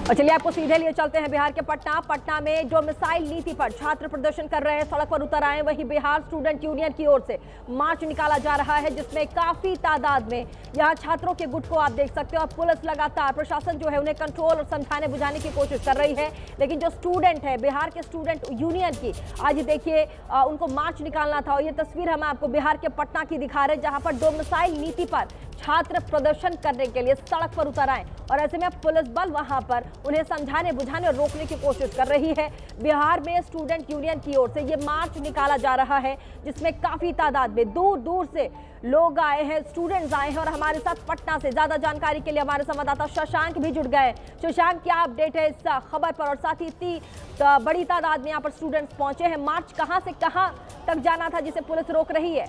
और चलिए आपको सीधे लिए चलते हैं बिहार के पटना में जो मिसाइल नीति पर छात्र प्रदर्शन कर रहे हैं, सड़क पर उतर आए। वहीं बिहार स्टूडेंट यूनियन की ओर से मार्च निकाला जा रहा है, जिसमें काफी तादाद में यहाँ छात्रों के गुट को आप देख सकते हो। और पुलिस लगातार, प्रशासन जो है उन्हें कंट्रोल और समझाने बुझाने की कोशिश कर रही है, लेकिन जो स्टूडेंट है बिहार के स्टूडेंट यूनियन की, आज देखिए उनको मार्च निकालना था। और ये तस्वीर हम आपको बिहार के पटना की दिखा रहे हैं, जहां पर दो मिसाइल नीति पर छात्र प्रदर्शन करने के लिए सड़क पर उतर आए। और ऐसे में पुलिस बल वहां पर उन्हें समझाने बुझाने और रोकने की कोशिश कर रही है। बिहार में स्टूडेंट यूनियन की ओर से ये मार्च निकाला जा रहा है, जिसमें काफी तादाद में दूर दूर से लोग आए हैं, स्टूडेंट्स आए हैं। और हमारे साथ पटना से ज्यादा जानकारी के लिए हमारे संवाददाता शशांक भी जुड़ गए। शशांक, क्या अपडेट है इस खबर पर? और साथ ही इतनी बड़ी तादाद में यहाँ पर स्टूडेंट्स पहुंचे हैं, मार्च कहां से कहां तक जाना था जिसे पुलिस रोक रही है?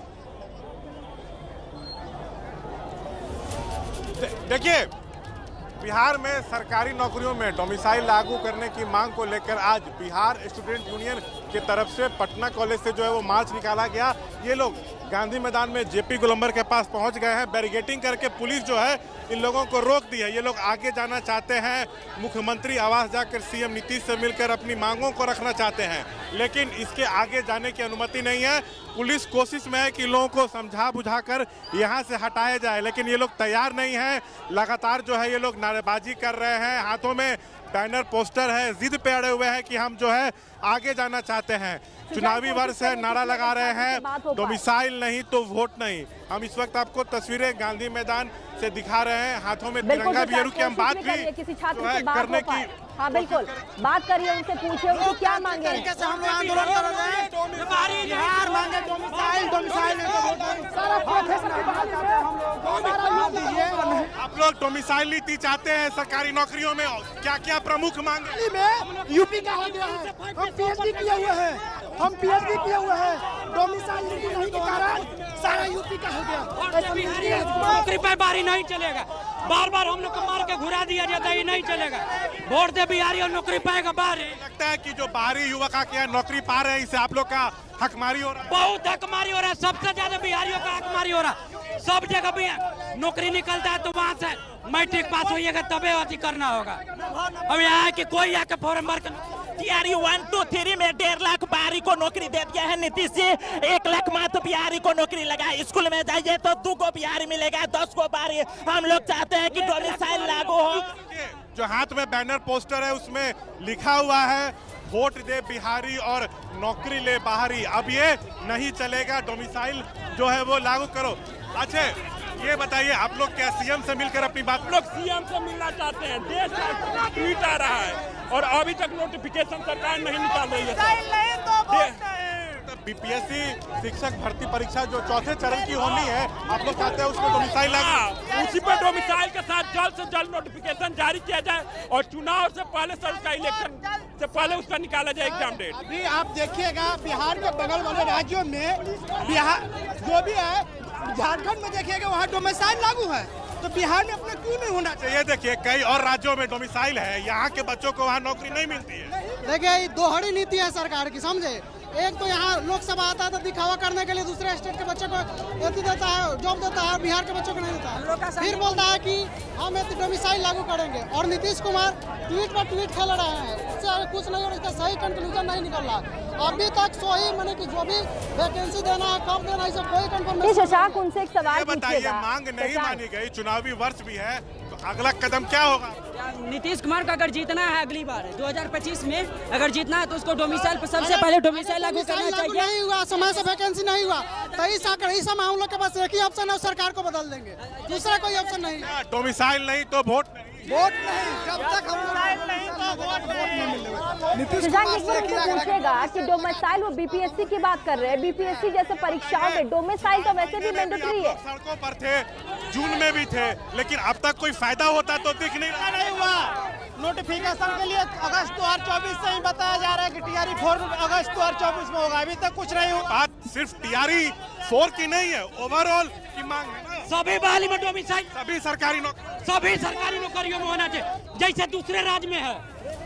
देखिए, बिहार में सरकारी नौकरियों में डोमिसाइल लागू करने की मांग को लेकर आज बिहार स्टूडेंट यूनियन की तरफ से पटना कॉलेज से जो है वो मार्च निकाला गया। ये लोग गांधी मैदान में जेपी गोलंबर के पास पहुंच गए हैं। बैरिकेडिंग करके पुलिस जो है इन लोगों को रोक दी है। ये लोग आगे जाना चाहते हैं, मुख्यमंत्री आवास जाकर सीएम नीतीश से मिलकर अपनी मांगों को रखना चाहते हैं, लेकिन इसके आगे जाने की अनुमति नहीं है। पुलिस कोशिश में है कि लोगों को समझा बुझाकर यहाँ से हटाया जाए, लेकिन ये लोग तैयार नहीं हैं। लगातार जो है ये लोग नारेबाजी कर रहे हैं, हाथों में बैनर पोस्टर है, जिद पे अड़े हुए हैं कि हम जो है आगे जाना चाहते हैं। चुनावी वर्ष है, नारा लगा रहे हैं, डोमिसाइल नहीं तो वोट नहीं। हम इस वक्त आपको तस्वीरें गांधी मैदान से दिखा रहे हैं, हाथों में तिरंगा बियरू की हम बात भी किसी छात्र से करने की। हाँ बिल्कुल, बात करिए, उनसे पूछिए उनको क्या मांगे। हम आंदोलन कर रहे हैं, बिहार मांगे डोमिसाइल आप लोग डोमिसाइल नीति चाहते हैं सरकारी नौकरियों में, क्या क्या प्रमुख मांगे? यूपी का हो गया है, हम पीएचडी किए हुए हैं, डोमिसाइल नीति नहीं के कारण सारा यूपी का हो गया। नौकरी पर बारी नहीं चलेगा, बार बार हम लोग को मार के घुरा दिया जाता है, ये नहीं चलेगा। वोट दे बिहारी और नौकरी पाएगा बाहर। लगता है कि जो बाहरी युवक आके यहाँ नौकरी पा रहे हैं, इससे आप लोग का हकमारी हो रहा है। बहुत हकमारी हो रहा है, सबसे ज्यादा बिहारियों का हकमारी हो रहा है। सब जगह भी नौकरी निकलता है तो वहाँ से मैट्रिक पास होइएगा तबे अति करना होगा। अब यहाँ कि कोई आके फॉर्म भर कर बिहारी 1, 2, 3 में 1.5 लाख बिहारी को नौकरी दे दिया है नीतीश जी। 1 लाख मात्र बिहारी को नौकरी लगा। स्कूल में जाइए तो 2 को बिहारी मिलेगा, 10 को बिहारी। हम लोग चाहते हैं कि डोमिसाइल लागू हो। जो हाथ में बैनर पोस्टर है उसमें लिखा हुआ है वोट दे बिहारी और नौकरी ले बाहरी। अब ये नहीं चलेगा, डोमिसाइल जो है वो लागू करो। अच्छा ये बताइए, आप लोग क्या सीएम से मिलकर अपनी बात? लोग सीएम से मिलना चाहते हैं। देश का ट्वीट आ रहा है और अभी तक नोटिफिकेशन सरकार नहीं निकाल रही है। बीपीएससी शिक्षक भर्ती परीक्षा जो चौथे चरण की होनी है, आप लोग चाहते हैं उसमें डोमिसाइल लागू? उसी पर डोमिसाइल के साथ जल्द से जल्द नोटिफिकेशन जारी किया जाए और चुनाव से पहले सर उसका इलेक्शन से पहले उसका निकाला जाए एग्जाम डेट। अभी आप देखिएगा बिहार के बगल वाले राज्यों में, बिहार जो भी है, झारखंड में देखिएगा वहाँ डोमिसाइल लागू है, तो बिहार में अपना क्यों नहीं होना चाहिए? ये देखिए कई और राज्यों में डोमिसाइल है, यहाँ के बच्चों को वहाँ नौकरी नहीं मिलती है। देखिए ये दोहरी नीति है सरकार की, समझे। एक तो यहाँ लोकसभा आता है तो दिखावा करने के लिए दूसरे स्टेट के बच्चों को देता है, जॉब देता है, बिहार के बच्चों को नहीं देता है। फिर बोलता है कि हम डोमिसाइल लागू करेंगे। और नीतीश कुमार ट्वीट पर ट्वीट खेल रहे हैं, इससे कुछ नहीं और इसका सही कंक्लूजन नहीं निकल रहा। अभी तक सही मैंने कि जो भी वैकेंसी देना है, कब देना है, सब कोई कंफर्मेशन। शशांक, उनसे एक सवाल बताइए, मांग नहीं मानी गई, चुनावी वर्ष भी है, तो अगला कदम क्या होगा? नीतीश कुमार का अगर जीतना है अगली बार 2025 में अगर जीतना है तो उसको डोमिसाइल पर सबसे पहले डोमिसाइल लागू करना चाहिए। नहीं हुआ, समय से वैकेंसी नहीं हुआ, तो इस समय हम लोग के पास एक ही ऑप्शन है, सरकार को बदल देंगे, दूसरा कोई ऑप्शन नहीं। डोमिसाइल नहीं तो वोट नहीं। वोट नहीं, जब तक हम नहीं तो वोट नहीं मिलेगा। नीतीश कुमार से पूछेगा कि डोमिसाइल, वो बीपीएससी की बात कर रहे हैं, बीपीएससी जैसे परीक्षाओं में डोमिसाइल तो वैसे भी मैंडेटरी है। सड़कों पर थे, जून में भी थे, लेकिन अब तक कोई फायदा होता तो दिख नहीं हुआ। नोटिफिकेशन के लिए अगस्त 2024 से ही बताया जा रहा है कि टीआरई 4 अगस्त 2024 में होगा, अभी तक कुछ नहीं हुआ। बात सिर्फ टीआरई 4 की नहीं है, ओवरऑल की मांग है ना। सभी बहाली में डोमिसाइल, सभी सरकारी नौकरियों में होना चाहिए, जैसे दूसरे राज्य में है।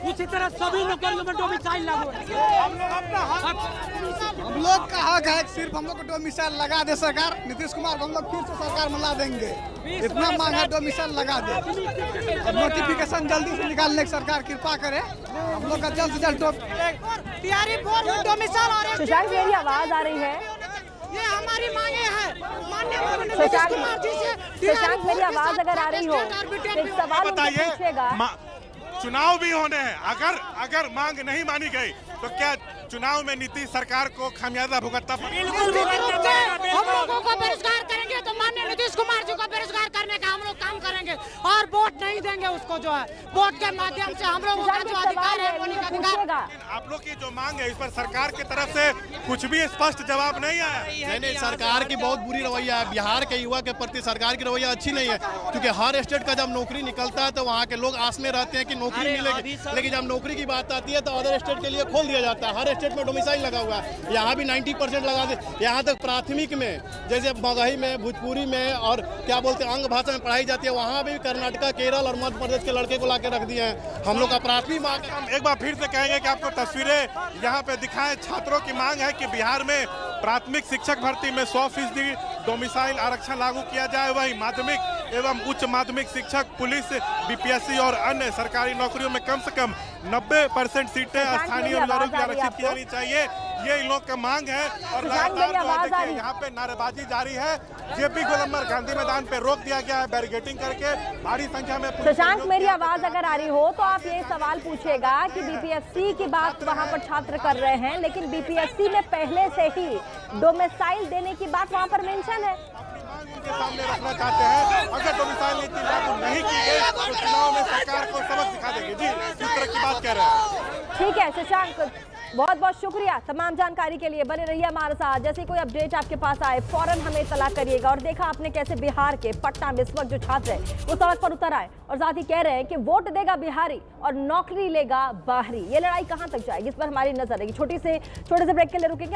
उसी तरह सभी नौकरियों में डोमिसाइल लागू हम लोग का हक है, सिर्फ हम लोग को डोमिसाइल लगा दे सरकार। नीतीश कुमार को हम लोग फिर से सरकार में ला देंगे, इतना मांग है, डोमिसाइल लगा दे। नोटिफिकेशन जल्दी से निकालने की सरकार कृपा करे, हम लोग का जल्द से जल्द डोमिसाइल। शशांक मेरी आवाज आ रही है? ये हमारी मांगे हैं। शशांक मेरी आवाज अगर आ रही हो तो एक सवाल बताइए, पूछेगा। चुनाव भी होने हैं, अगर मांग नहीं मानी गई तो क्या चुनाव में नीतीश सरकार को खामियाजा भुगतना पड़ेगा? हम लोगों को बेरोजगार करेंगे तो माननीय नीतीश कुमार जी को बेरोजगार करने का हम लोग काम करेंगे और वोट नहीं देंगे उसको। जो है वोट के माध्यम से हम लोगों का जो अधिकार है वो अधिकार। आप लोग की जो मांग है इस पर सरकार की तरफ से कुछ भी स्पष्ट जवाब नहीं आया। नहीं, सरकार की बहुत बुरी रवैया है। बिहार के युवा के प्रति सरकार की रवैया अच्छी नहीं है, क्योंकि हर स्टेट का जब नौकरी निकलता है तो वहाँ के लोग आस में रहते हैं कि नौकरी मिलेगी, लेकिन जब नौकरी की बात आती है तो अदर स्टेट के लिए खोल दिया जाता है। हर स्टेट में डोमिसाइल लगा हुआ है, यहाँ भी 90% लगा दे। यहाँ तक प्राथमिक में जैसे मगही में, भोजपुरी में और क्या बोलते हैं अंग भाषा में पढ़ाई जाती है, वहाँ भी कर्नाटका, केरल और मध्य प्रदेश के लड़के को ला के रख दिए हैं। हम लोग का प्राथमिक मांग, हम एक बार फिर से कहेंगे कि आपको तस्वीरें यहाँ पे दिखाएं। छात्रों की मांग है कि बिहार में प्राथमिक शिक्षक भर्ती में 100% डोमिसाइल आरक्षण लागू किया जाए, वही माध्यमिक एवं उच्च माध्यमिक शिक्षक, पुलिस, बीपीएससी और अन्य सरकारी नौकरियों में कम से कम 90% सीटें स्थानीय उम्मीदवारों की आरक्षित की जानी चाहिए। ये इन लोग का मांग है और लगातार जो है देखिए यहाँ पे नारेबाजी जारी है। जेपी गोलंबर गांधी मैदान पे रोक दिया गया है बैरिकेडिंग करके, भारी संख्या में। शशांक मेरी आवाज अगर आ रही हो तो आप ये सवाल पूछेगा कि बीपीएससी की बात वहां पर छात्र कर रहे हैं, लेकिन बीपीएससी में पहले से ही डोमिसाइल देने की बात वहां पर मेंशन है। उनके सामने रखना चाहते हैं, अगर डोमिसाइल नीति लागू नहीं की गई तो चुनाव में सरकार को सबक सिखा देंगे। जी, इस तरह की बात कह रहे हैं। ठीक है शशांक, बहुत बहुत शुक्रिया तमाम जानकारी के लिए। बने रहिए हमारे साथ, जैसे कोई अपडेट आपके पास आए फौरन हमें इत्तला करिएगा। और देखा आपने कैसे बिहार के पटना में इस वक्त जो छात्र है वो सड़क पर उतर आए और साथ ही कह रहे हैं कि वोट देगा बिहारी और नौकरी लेगा बाहरी। ये लड़ाई कहां तक जाएगी, इस पर हमारी नजर रहेगी। छोटे से ब्रेक के लिए रुकेंगे।